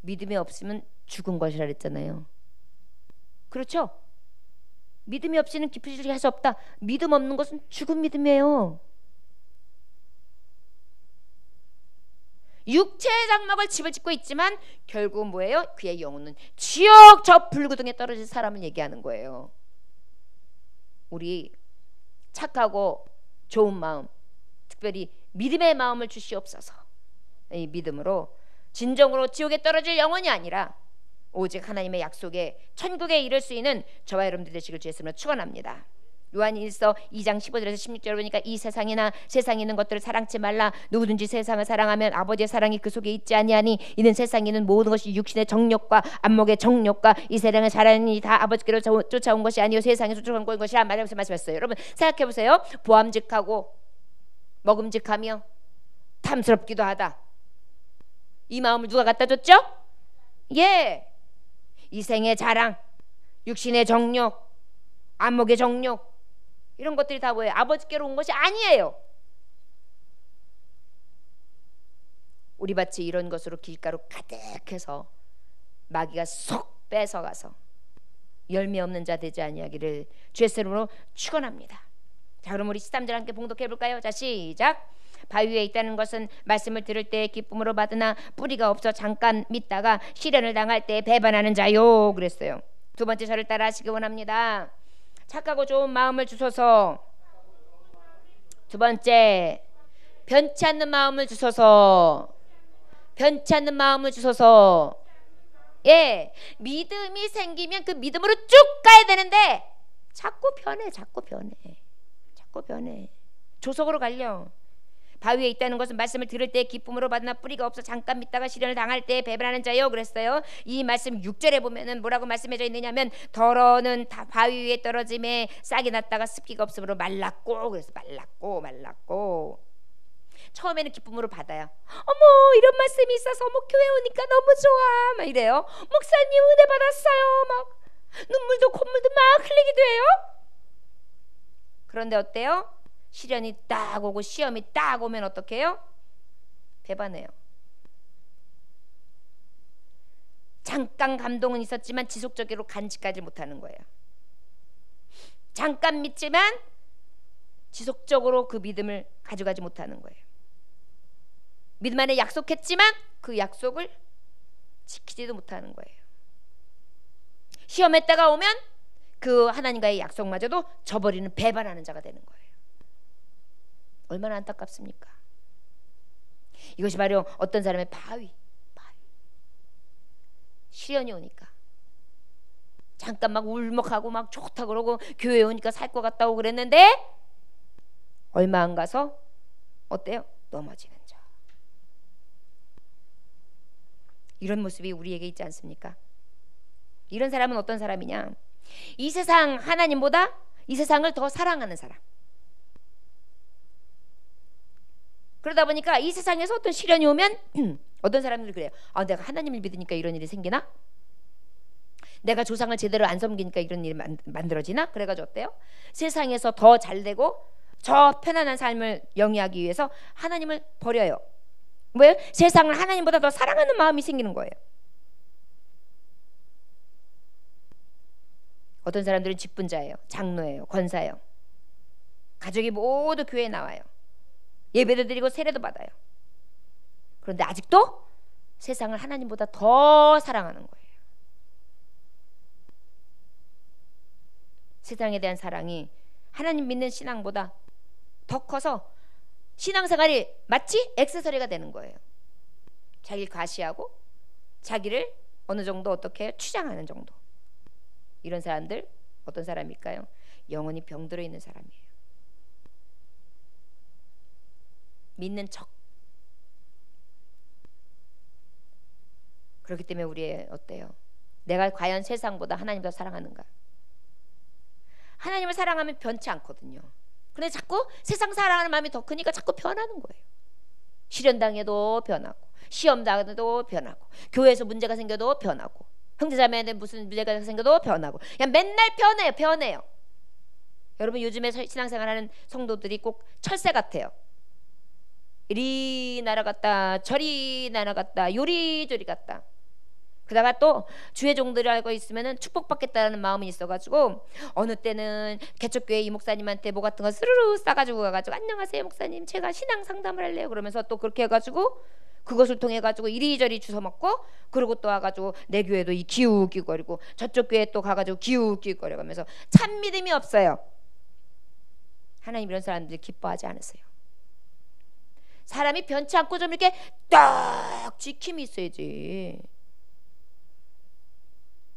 A: 믿음이 없으면 죽은 것이라 그랬잖아요. 그렇죠? 믿음이 없이는 깊이지게 할 수 없다. 믿음 없는 것은 죽은 믿음이에요. 육체의 장막을 집을 짓고 있지만 결국은 뭐예요? 그의 영혼은 지옥 저 불구덩이에 떨어진 사람을 얘기하는 거예요. 우리 착하고 좋은 마음, 특별히 믿음의 마음을 주시옵소서. 이 믿음으로 진정으로 지옥에 떨어질 영혼이 아니라 오직 하나님의 약속에 천국에 이를 수 있는 저와 여러분들 되시길 주 예수님으로 축원합니다. 요한일서 2장 15절에서 16절을 보니까 이 세상이나 세상에 있는 것들을 사랑치 말라. 누구든지 세상을 사랑하면 아버지의 사랑이 그 속에 있지 아니하니 이는 세상에 있는 모든 것이 육신의 정욕과 안목의 정욕과 이 세상의 자랑이 다 아버지께로 쫓아온 것이 아니요 세상에 쫓아온 것이라 말씀하셨어요. 여러분 생각해 보세요. 보암직하고 먹음직하며 탐스럽기도 하다. 이 마음을 누가 갖다 줬죠? 예. 이생의 자랑, 육신의 정욕, 안목의 정욕 이런 것들이 다 뭐예요? 아버지께로 온 것이 아니에요. 우리 밭이 이런 것으로 길가로 가득해서 마귀가 쏙 뺏어가서 열매 없는 자 되지 아니하기를 주의 이름으로 축원합니다. 자, 그럼 우리 13절 함께 봉독해 볼까요? 자, 시작. 바위 위에 있다는 것은 말씀을 들을 때 기쁨으로 받으나 뿌리가 없어 잠깐 믿다가 시련을 당할 때 배반하는 자요. 그랬어요. 두 번째 저를 따라 하시기 원합니다. 착하고 좋은 마음을 주소서. 두 번째, 변치 않는 마음을 주소서. 변치 않는 마음을 주소서. 예, 믿음이 생기면 그 믿음으로 쭉 가야 되는데 자꾸 변해. 조속으로 갈려. 바위에 있다는 것은 말씀을 들을 때 기쁨으로 받으나 뿌리가 없어 잠깐 믿다가 시련을 당할 때 배반하는 자요. 그랬어요. 이 말씀 6절에 보면은 뭐라고 말씀해져 있느냐면 더러는 다 바위 위에 떨어짐에 싹이 났다가 습기가 없으므로 말랐고. 그래서 말랐고 처음에는 기쁨으로 받아요. 어머 이런 말씀이 있어서 교회 오니까 너무 좋아 막 이래요. 목사님 은혜 받았어요. 막 눈물도 콧물도 막 흘리기도 해요. 그런데 어때요? 시련이 딱 오고 시험이 딱 오면 어떻게 해요? 배반해요. 잠깐 감동은 있었지만 지속적으로 간직하지 못하는 거예요. 잠깐 믿지만 지속적으로 그 믿음을 가져가지 못하는 거예요. 믿음 안에 약속했지만 그 약속을 지키지도 못하는 거예요. 시험에 때가 오면 그 하나님과의 약속마저도 저버리는 배반하는 자가 되는 거예요. 얼마나 안타깝습니까? 이것이 바로 어떤 사람의 바위. 시련이 오니까 잠깐 막 울먹하고 막 좋다 그러고 교회 오니까 살 것 같다고 그랬는데 얼마 안 가서 어때요? 넘어지는 자. 이런 모습이 우리에게 있지 않습니까? 이런 사람은 어떤 사람이냐? 이 세상 하나님보다 이 세상을 더 사랑하는 사람. 그러다 보니까 이 세상에서 어떤 시련이 오면 어떤 사람들이 그래요. 아, 내가 하나님을 믿으니까 이런 일이 생기나? 내가 조상을 제대로 안 섬기니까 이런 일이 만들어지나? 그래가지고 어때요? 세상에서 더 잘되고 저 편안한 삶을 영위하기 위해서 하나님을 버려요. 왜요? 세상을 하나님보다 더 사랑하는 마음이 생기는 거예요. 어떤 사람들은 직분자예요. 장로예요. 권사예요. 가족이 모두 교회에 나와요. 예배도 드리고 세례도 받아요. 그런데 아직도 세상을 하나님보다 더 사랑하는 거예요. 세상에 대한 사랑이 하나님 믿는 신앙보다 더 커서 신앙생활이 마치 액세서리가 되는 거예요. 자기를 과시하고 자기를 어느 정도 어떻게 추장하는 정도. 이런 사람들 어떤 사람일까요? 영혼이 병들어 있는 사람이에요. 믿는 척. 그렇기 때문에 우리 어때요? 내가 과연 세상보다 하나님을 더 사랑하는가? 하나님을 사랑하면 변치 않거든요. 근데 자꾸 세상 사랑하는 마음이 더 크니까 자꾸 변하는 거예요. 시련당해도 변하고, 시험당해도 변하고, 교회에서 문제가 생겨도 변하고, 형제자매한테 무슨 문제가 생겨도 변하고, 그냥 맨날 변해요. 여러분 요즘에 신앙생활하는 성도들이 꼭 철새 같아요. 이리 날아갔다 저리 날아갔다 요리조리 갔다. 그러다가 또 주의 종들을 알고 있으면은 축복받겠다는 마음이 있어가지고 어느 때는 개척교회 이 목사님한테 뭐 같은 거 스르르 싸가지고 가가지고 안녕하세요 목사님 제가 신앙 상담을 할래요 그러면서 또 그렇게 해가지고 그것을 통해 가지고 이리저리 주워 먹고 그러고 또 와가지고 내 교회도 이 기웃기웃거리고 저쪽 교회 또 가가지고 기웃기웃거려가면서 참 믿음이 없어요. 하나님 이런 사람들이 기뻐하지 않으세요. 사람이 변치 않고 좀 이렇게 딱 지킴이 있어야지.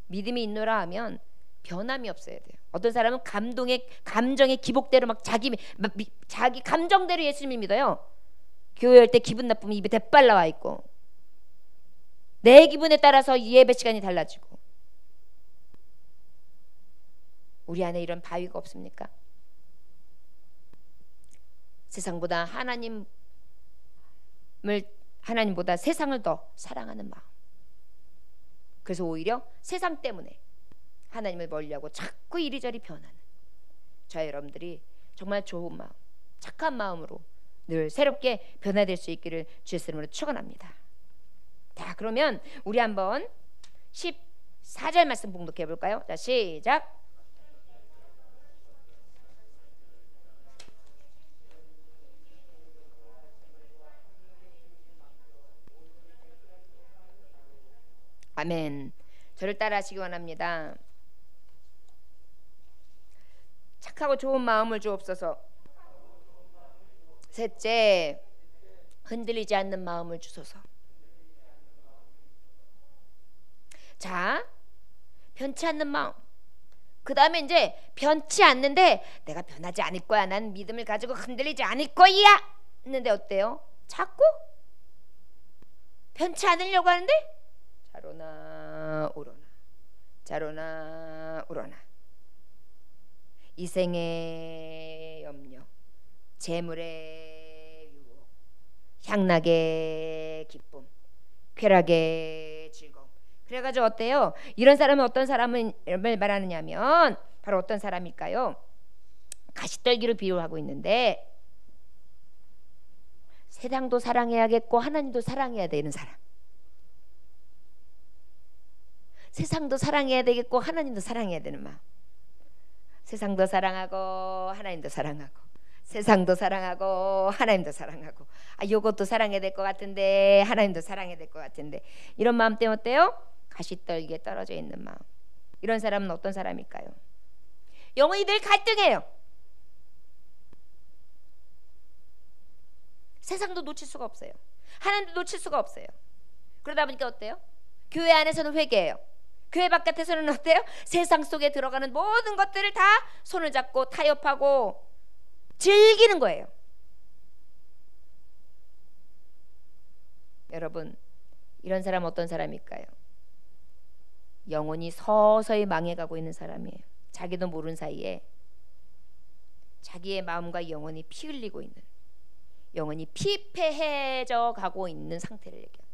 A: 믿음이 있노라 하면 변함이 없어야 돼요. 어떤 사람은 감정의 기복대로 막 자기 감정대로 예수님을 믿어요. 교회 올 때 기분 나쁘면 입에 대빨 나와 있고 내 기분에 따라서 예배 시간이 달라지고. 우리 안에 이런 바위가 없습니까? 세상보다 하나님보다 세상을 더 사랑하는 마음. 그래서 오히려 세상 때문에 하나님을 멀리하고 자꾸 이리저리 변하는 저와 여러분들이 정말 좋은 마음, 착한 마음으로 늘 새롭게 변화될 수 있기를 주의 이름으로 축원합니다. 자, 그러면 우리 한번 14절 말씀 봉독해 볼까요? 자, 시작. 아멘. 저를 따라하시기 원합니다. 착하고 좋은 마음을 주옵소서. 셋째, 흔들리지 않는 마음을 주소서. 자, 변치 않는 마음. 그 다음에 이제 변치 않는데 내가 변하지 않을 거야. 난 믿음을 가지고 흔들리지 않을 거야. 했는데 어때요? 자꾸 변치 않으려고 하는데 자로나 오로나 자로나 오로나. 이생의 염려, 재물의 유혹, 향락의 기쁨, 쾌락의 즐거움. 그래가지고 어때요? 이런 사람은 어떤 사람을 말하느냐면 바로 어떤 사람일까요? 가시떨기로 비유하고 있는데 세상도 사랑해야겠고 하나님도 사랑해야 되는 사람. 세상도 사랑해야 되겠고 하나님도 사랑해야 되는 마음. 세상도 사랑하고 하나님도 사랑하고 세상도 사랑하고 하나님도 사랑하고 요것도 사랑해야 될 것 같은데 하나님도 사랑해야 될 것 같은데 이런 마음 때문에 어때요? 가시떨기에 떨어져 있는 마음. 이런 사람은 어떤 사람일까요? 영혼이 늘 갈등해요. 세상도 놓칠 수가 없어요. 하나님도 놓칠 수가 없어요. 그러다 보니까 어때요? 교회 안에서는 회개해요. 교회 바깥에서는 어때요? 세상 속에 들어가는 모든 것들을 다 손을 잡고 타협하고 즐기는 거예요. 여러분, 이런 사람 어떤 사람일까요? 영혼이 서서히 망해가고 있는 사람이에요. 자기도 모르는 사이에 자기의 마음과 영혼이 피 흘리고 있는, 영혼이 피폐해져 가고 있는 상태를 얘기해요.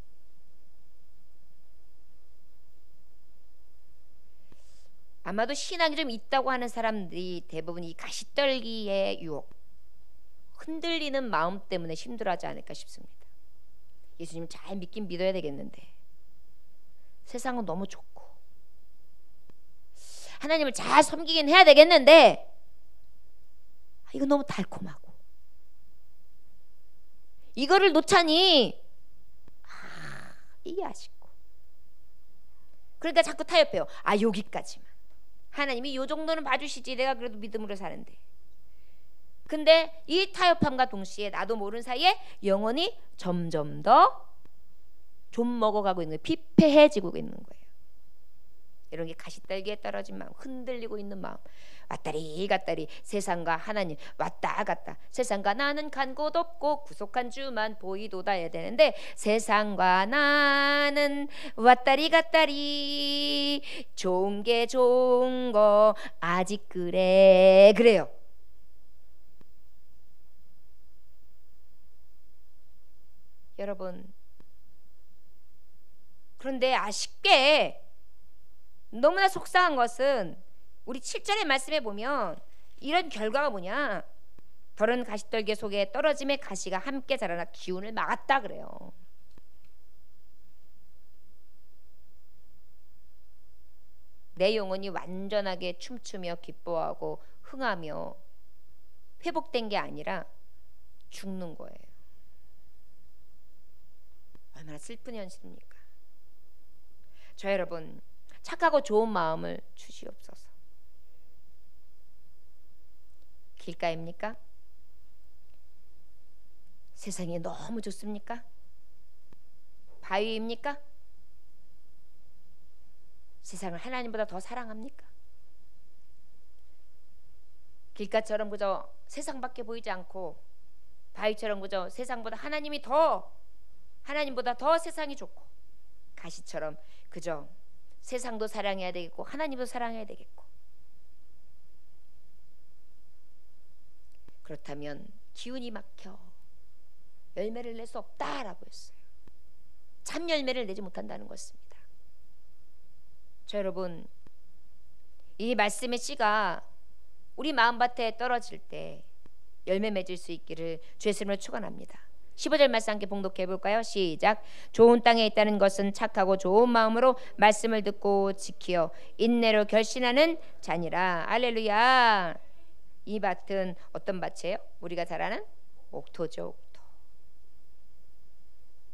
A: 아마도 신앙이 좀 있다고 하는 사람들이 대부분 이 가시떨기의 유혹, 흔들리는 마음 때문에 힘들어하지 않을까 싶습니다. 예수님 잘 믿긴 믿어야 되겠는데 세상은 너무 좋고 하나님을 잘 섬기긴 해야 되겠는데 이거 너무 달콤하고 이거를 놓자니 이게 아쉽고, 그러니까 자꾸 타협해요. 여기까지만, 하나님이 요 정도는 봐주시지, 내가 그래도 믿음으로 사는데. 근데 이 타협함과 동시에 나도 모르는 사이에 영혼이 점점 더 좀 먹어가고 있는 거예요. 피폐해지고 있는 거예요. 이런 게 가시떨기에 떨어진 마음, 흔들리고 있는 마음, 왔다리 갔다리 세상과 하나님 왔다 갔다, 세상과 나는 간 곳 없고 구속한 주만 보이도다 해야 되는데 세상과 나는 왔다리 갔다리, 좋은 게 좋은 거 아직 그래요. 여러분, 그런데 아쉽게 너무나 속상한 것은 우리 7절의 말씀에 보면 이런 결과가 뭐냐, 더러운 가시떨기 속에 떨어짐의 가시가 함께 자라나 기운을 막았다 그래요. 내 영혼이 완전하게 춤추며 기뻐하고 흥하며 회복된 게 아니라 죽는 거예요. 얼마나 슬픈 현실입니까? 저 여러분, 착하고 좋은 마음을 주시옵소서. 길가입니까? 세상이 너무 좋습니까? 바위입니까? 세상을 하나님보다 더 사랑합니까? 길가처럼 그저 세상밖에 보이지 않고 바위처럼 그저 세상보다 하나님보다 더 세상이 좋고, 가시처럼 그저 세상도 사랑해야 되겠고 하나님도 사랑해야 되겠고, 그렇다면 기운이 막혀 열매를 낼 수 없다라고 했어요. 참 열매를 내지 못한다는 것입니다. 저 여러분, 이 말씀의 씨가 우리 마음밭에 떨어질 때 열매 맺을 수 있기를 주의 이름으로 축원합니다. 15절 말씀 함께 봉독해 볼까요? 시작. 좋은 땅에 있다는 것은 착하고 좋은 마음으로 말씀을 듣고 지키어 인내로 결신하는 자니라. 할렐루야. 이 밭은 어떤 밭이에요? 우리가 잘 아는 옥토죠. 옥토.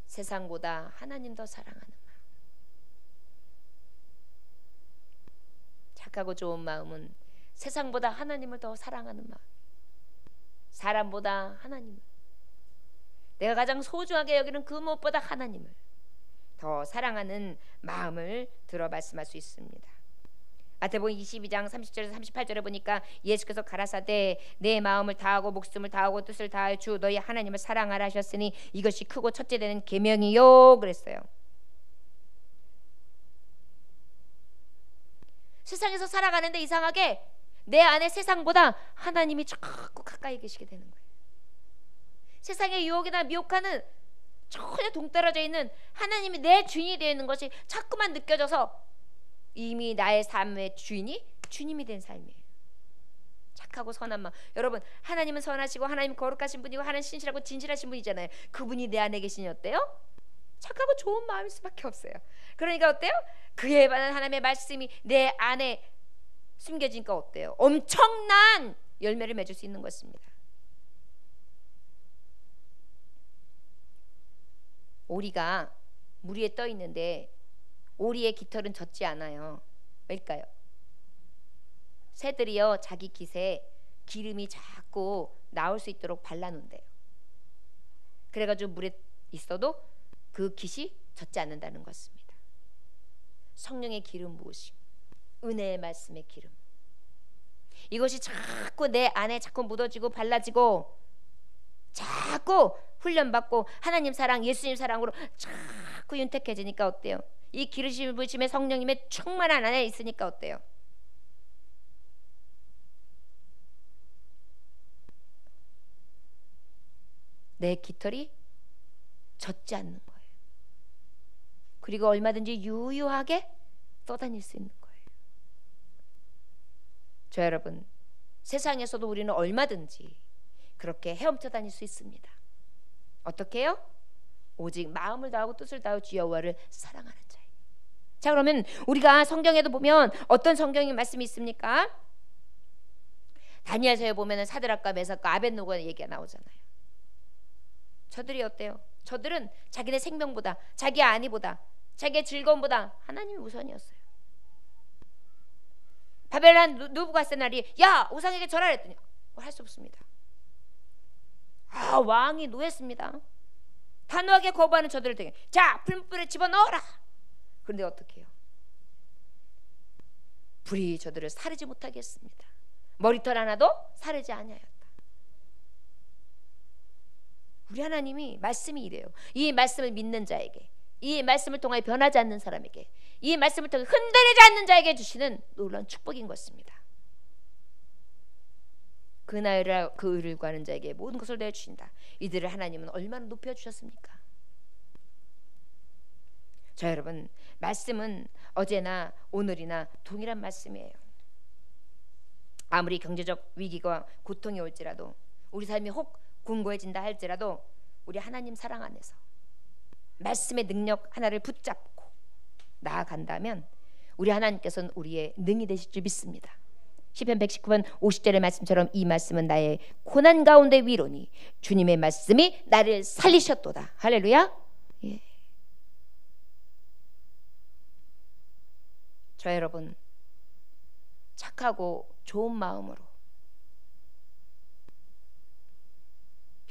A: 세상보다 하나님 더 사랑하는 마음. 착하고 좋은 마음은 세상보다 하나님을 더 사랑하는 마음, 사람보다 하나님을, 내가 가장 소중하게 여기는 그 무엇보다 하나님을 더 사랑하는 마음을 들어 말씀할 수 있습니다. 마태복음 22장 30절에서 38절에 보니까 예수께서 가라사대 내 마음을 다하고 목숨을 다하고 뜻을 다하여 주 너희 하나님을 사랑하라 하셨으니 이것이 크고 첫째 되는 계명이요 그랬어요. 세상에서 살아가는데 이상하게 내 안에 세상보다 하나님이 자꾸 가까이 계시게 되는 거예요. 세상의 유혹이나 미혹하는 전혀 동떨어져 있는 하나님이 내 주인이 되어 있는 것이 자꾸만 느껴져서 이미 나의 삶의 주인이 주님이 된 삶이에요. 착하고 선한 마음. 여러분, 하나님은 선하시고 하나님은 거룩하신 분이고 하나님 신실하고 진실하신 분이잖아요. 그분이 내 안에 계시니 어때요? 착하고 좋은 마음일 수밖에 없어요. 그러니까 어때요? 그에 관한 하나님의 말씀이 내 안에 숨겨지니까 어때요? 엄청난 열매를 맺을 수 있는 것입니다. 오리가 물 위에 떠 있는데 오리의 깃털은 젖지 않아요. 왜일까요? 새들이요, 자기 깃에 기름이 자꾸 나올 수 있도록 발라놓는데요. 그래가지고 물에 있어도 그 깃이 젖지 않는다는 것입니다. 성령의 기름 부으심, 은혜의 말씀의 기름. 이것이 자꾸 내 안에 자꾸 묻어지고 발라지고 자꾸 훈련받고 하나님 사랑, 예수님 사랑으로 자꾸 윤택해지니까 어때요? 이 기름 부으심의 성령님의 충만한 안에 있으니까 어때요? 내 깃털이 젖지 않는 거예요. 그리고 얼마든지 유유하게 떠다닐 수 있는 거예요. 저 여러분, 세상에서도 우리는 얼마든지 그렇게 헤엄쳐 다닐 수 있습니다. 어떻게 해요? 오직 마음을 다하고 뜻을 다하고 주 여호와를 사랑하는 자예요. 자, 그러면 우리가 성경에도 보면 어떤 성경의 말씀이 있습니까? 다니엘서에 보면 사드락과 메삭과 아벳노고의 얘기가 나오잖아요. 저들이 어때요? 저들은 자기네 생명보다, 자기 안위보다, 자기의 즐거움보다 하나님이 우선이었어요. 바벨론 느부갓네살이 야, 우상에게 절하라 했더니 할 수 없습니다. 왕이 노했습니다. 단호하게 거부하는 저들을 등에 자, 풀무불에 집어넣어라. 그런데 어떻게 해요? 불이 저들을 사르지 못하게 했습니다. 머리털 하나도 사르지 아니하였다. 우리 하나님이 말씀이 이래요. 이 말씀을 믿는 자에게, 이 말씀을 통하여 변하지 않는 사람에게, 이 말씀을 통해 흔들리지 않는 자에게 주시는 놀라운 축복인 것입니다. 그 나이라 그 의를 구하는 자에게 모든 것을 내주신다. 이들을 하나님은 얼마나 높여주셨습니까? 자, 여러분, 말씀은 어제나 오늘이나 동일한 말씀이에요. 아무리 경제적 위기가 고통이 올지라도, 우리 삶이 혹 공고해진다 할지라도 우리 하나님 사랑 안에서 말씀의 능력 하나를 붙잡고 나아간다면 우리 하나님께서는 우리의 능히 되실 줄 믿습니다. 시편 119편 50절의 말씀처럼 이 말씀은 나의 고난 가운데 위로니 주님의 말씀이 나를 살리셨도다. 할렐루야. 예. 저 여러분, 착하고 좋은 마음으로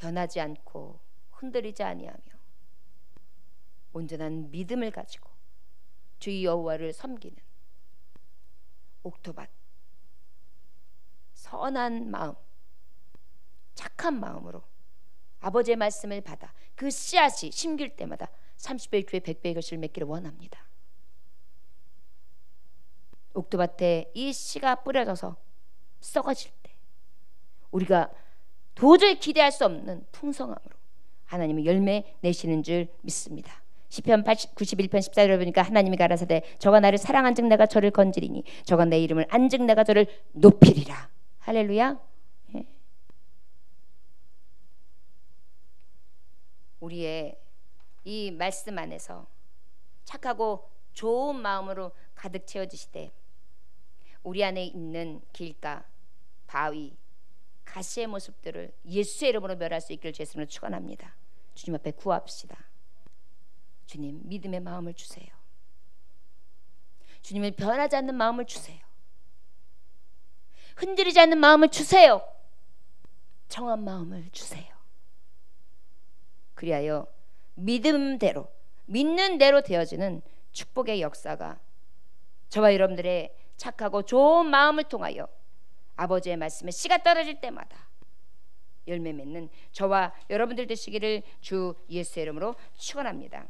A: 변하지 않고 흔들리지 아니하며 온전한 믿음을 가지고 주 여호와를 섬기는 옥토밭, 선한 마음, 착한 마음으로 아버지의 말씀을 받아 그 씨앗이 심길 때마다 30배, 60배, 100배의 것을 맺기를 원합니다. 옥토밭에 이 씨가 뿌려져서 썩어질 때 우리가 도저히 기대할 수 없는 풍성함으로 하나님이 열매 내시는 줄 믿습니다. 시편 91편 14절에 보니까 하나님이 가라사대 저가 나를 사랑한즉 내가 저를 건지리니 저가 내 이름을 안즉 내가 저를 높이리라. 할렐루야. 예. 우리의 이 말씀 안에서 착하고 좋은 마음으로 가득 채워지시되 우리 안에 있는 길가, 바위, 가시의 모습들을 예수의 이름으로 멸할 수 있기를 주 예수님으로 축원합니다. 주님 앞에 구합시다. 주님, 믿음의 마음을 주세요. 주님을 변하지 않는 마음을 주세요. 흔들리지 않는 마음을 주세요. 정한 마음을 주세요. 그리하여 믿음대로, 믿는 대로 되어지는 축복의 역사가 저와 여러분들의 착하고 좋은 마음을 통하여 아버지의 말씀에 씨가 떨어질 때마다 열매 맺는 저와 여러분들 되시기를 주 예수의 이름으로 축원합니다.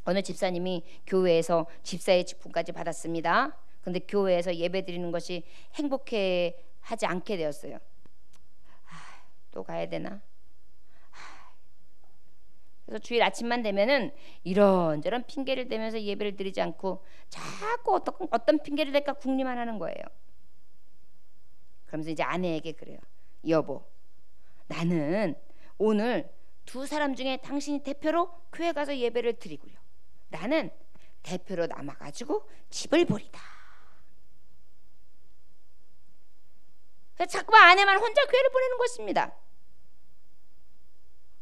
A: 어느 집사님이 교회에서 집사의 직분까지 받았습니다. 그런데 교회에서 예배 드리는 것이 행복해 하지 않게 되었어요. 또 가야 되나? 그래서 주일 아침만 되면은 이런저런 핑계를 대면서 예배를 드리지 않고 자꾸 어떤 핑계를 댈까 궁리만 하는 거예요. 그러면서 이제 아내에게 그래요. 여보, 나는 오늘 두 사람 중에 당신이 대표로 교회 가서 예배를 드리고요. 나는 대표로 남아가지고 집을 보리다. 그래서 자꾸만 아내만 혼자 교회를 보내는 것입니다.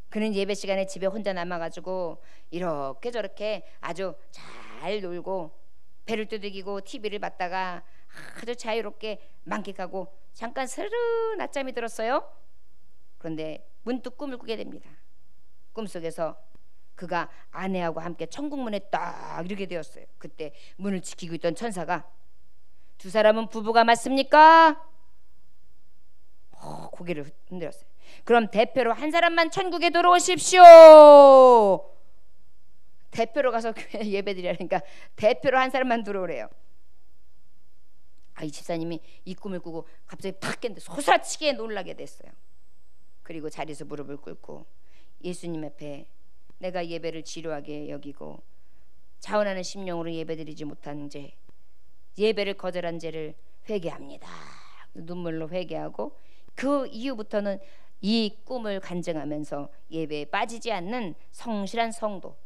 A: 그는 예배 시간에 집에 혼자 남아가지고 이렇게 저렇게 아주 잘 놀고 배를 두들기고 TV를 봤다가 아주 자유롭게 만끽하고 잠깐 스르 낮잠이 들었어요. 그런데 문득 꿈을 꾸게 됩니다. 꿈속에서 그가 아내하고 함께 천국 문에 딱 이르게 되었어요. 그때 문을 지키고 있던 천사가 두 사람은 부부가 맞습니까? 고개를 흔들었어요. 그럼 대표로 한 사람만 천국에 들어오십시오. 대표로 가서 교회 예배드리라니까 대표로 한 사람만 들어오래요. 이 집사님이 이 꿈을 꾸고 갑자기 팍 깼는데 소사치게 놀라게 됐어요. 그리고 자리에서 무릎을 꿇고 예수님 앞에 내가 예배를 지루하게 여기고 자원하는 심령으로 예배드리지 못한 죄, 예배를 거절한 죄를 회개합니다. 눈물로 회개하고 그 이후부터는 이 꿈을 간증하면서 예배에 빠지지 않는 성실한 성도,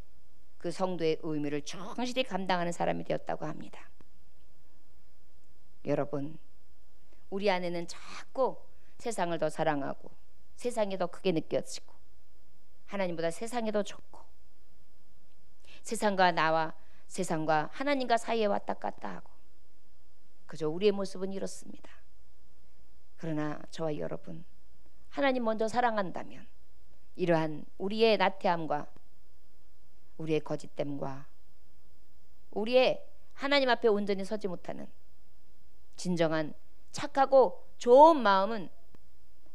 A: 그 성도의 의무를 충실히 감당하는 사람이 되었다고 합니다. 여러분, 우리 안에는 자꾸 세상을 더 사랑하고 세상이 더 크게 느껴지고 하나님보다 세상이 더 좋고 세상과 나와 세상과 하나님과 사이에 왔다 갔다 하고 그저 우리의 모습은 이렇습니다. 그러나 저와 여러분, 하나님 먼저 사랑한다면 이러한 우리의 나태함과 우리의 거짓됨과 우리의 하나님 앞에 온전히 서지 못하는 진정한 착하고 좋은 마음은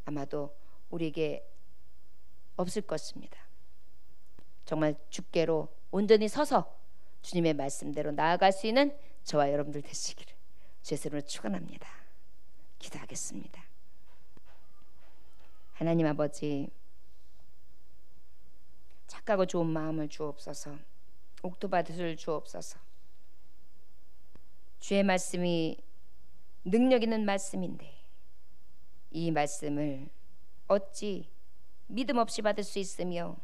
A: 아마도 우리에게 없을 것입니다. 정말 주께로 온전히 서서 주님의 말씀대로 나아갈 수 있는 저와 여러분들 되시기를 주의 이름으로 축원합니다. 기도하겠습니다. 하나님 아버지, 착하고 좋은 마음을 주옵소서. 옥토바디를 주옵소서. 주의 말씀이 능력 있는 말씀인데 이 말씀을 어찌 믿음 없이 받을 수 있으며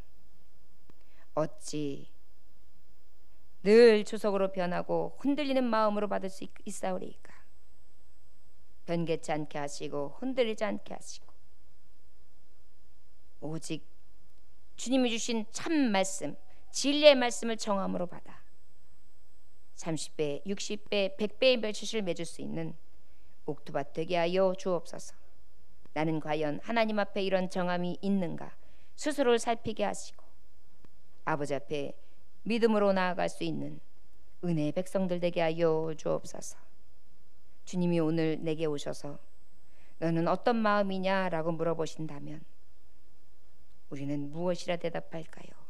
A: 어찌 늘 조속으로 변하고 흔들리는 마음으로 받을 수 있사오리이까. 변개치 않게 하시고 흔들리지 않게 하시고 오직 주님이 주신 참 말씀, 진리의 말씀을 정함으로 받아 30배, 60배, 100배의 멸치를 맺을 수 있는 옥토밭 되게 하여 주옵소서. 나는 과연 하나님 앞에 이런 정함이 있는가 스스로를 살피게 하시고 아버지 앞에 믿음으로 나아갈 수 있는 은혜의 백성들 되게 하여 주옵소서. 주님이 오늘 내게 오셔서 너는 어떤 마음이냐라고 물어보신다면 우리는 무엇이라 대답할까요?